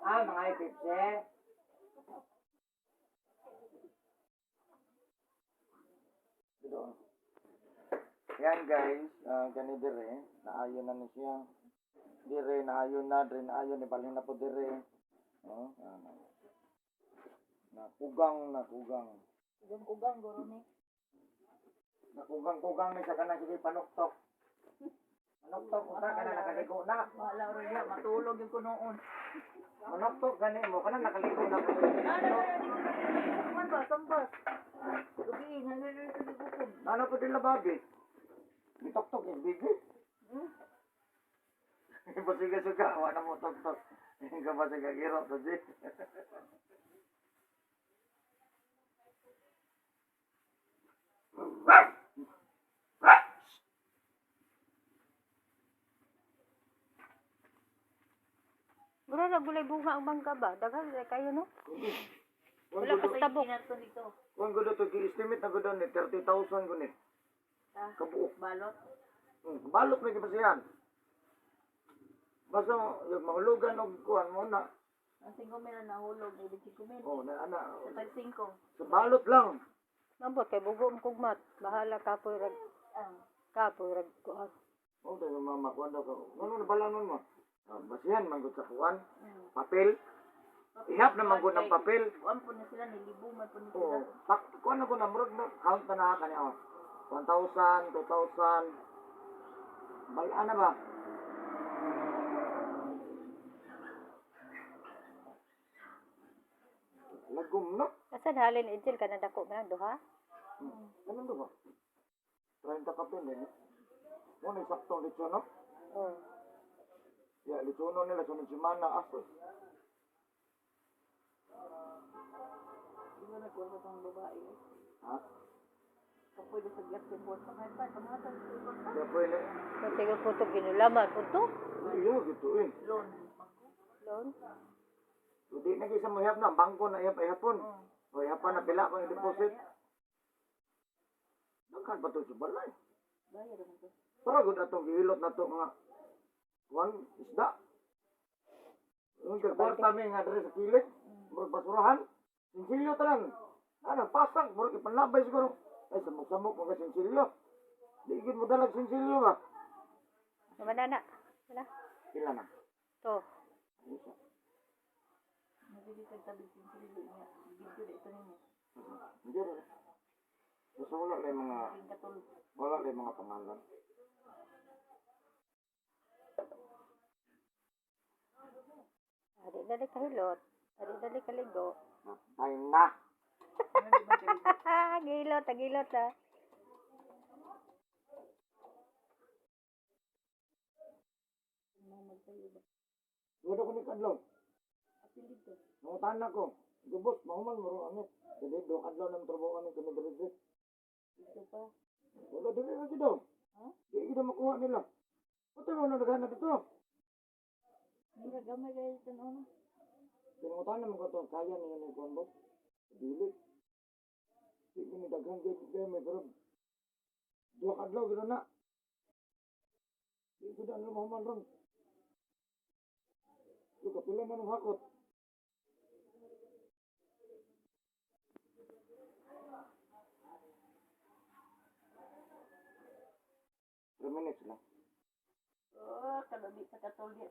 Mga ipipse. Yan guys, gani dire, naayon na ni siya. Dire, naayon na, dire, naayon, ibalhin na po dire. Oh, nakugang. Kugang guro ni. Nakugang ni sa kanang sige panuktok. Manuktok uta kana nakaligo na. Wala ro ya matulog yung kunoon. Manuktok gani mo kana nakaligo na. Man ba sambas. Gabi nangyari sa likod. Ano po din na babi? Gitok-tok yung bigi. Basiga-siga, wala mo tok-tok. Hindi ka basiga-giro to di. Guro na gulay bunga ang bangka ba? Daghang kayo no? Wala Wala pa tabok. Dito. Kung gudo to, gi-estimate na gudo ni 30,000 gunit. Kabuok. Balot. Balot may kipasiyan. Basta yung mahulugan og kuhan mo na. Ang 5,000 na nahulog, ibig 5,000. Oh, na. Sa 5. Sa balot lang. Mambot kay bugo mo kugmat. Bahala kapoy rag kuan. Oh, tayo mama kuhan daw ka. Ano na balanon mo? Basihan manggod sa kuhan. Papel. Ihap na manggod ng papel. Kuan po na sila, nilibuman po na sila. Oh, kuhan ako na murag na count na kanya. 1,000, 2,000. Balaan na ba? Lagom no? Asa halin Angel ka na dako man duha? Ganun ba? 30 kapin din. Muna saktong lechon no? Oh. Ya, lechono nila sunod semana aso. Di ba nagkuha sa tong babae? Ha? Kapoy sa glass yung buwan. Pangaypan, pangatan sa ibon. Kaya pwede. Kasi ko puto ginulaman puto. Iya gitu eh. Loan. Lon. Hindi na kisa mo ihap na. Bangko na ihap ihapon. O ihapan na pila pang deposit. Nagkan pa to sa balay. Bayar naman to. Para gud atong gihilot na to mga kuan isda. Yung kagwarta mi nga dere sa kilid. Murag basurahan. Sinsilyo tanan. Ano, pasang. Murag ipanlabay siguro. Ay, samok-samok mga sinsilyo. Di gid mo dalag sinsilyo ba? Namanana. Wala. Pila na. To. Isa. Nabibitag tabi yung silo niya. Video na ito ninyo. Hindi rin. Basta wala lang mga, Yung katulog. wala lang mga pangalan. Adi dali kahilot. Adi dali kaligo. Time na. Ano di ba kayo? Gilot ah. Magsayo ba? Wala ko ni kadlaw. Apilid to. Nangutan na ko. Gubos, mahuman mo rin amit. Jadi, doon kadlaw ng trabaho kami kami diri. Ito pa. Wala diri na dito. Ha? Di kita makuha nila. Pati mo na naghanap dito. Mura gamay kayo ito noon. Pinangutan naman ko ito. Kaya niya ng kuhan boss. Dili. Di ko ni daghang gaya may pero. Dua kadlaw, gano'n na. Di ko na mahuman ron. Di kapila man ang hakot. 3 minutes lang. Oh, kalabi sa katulad.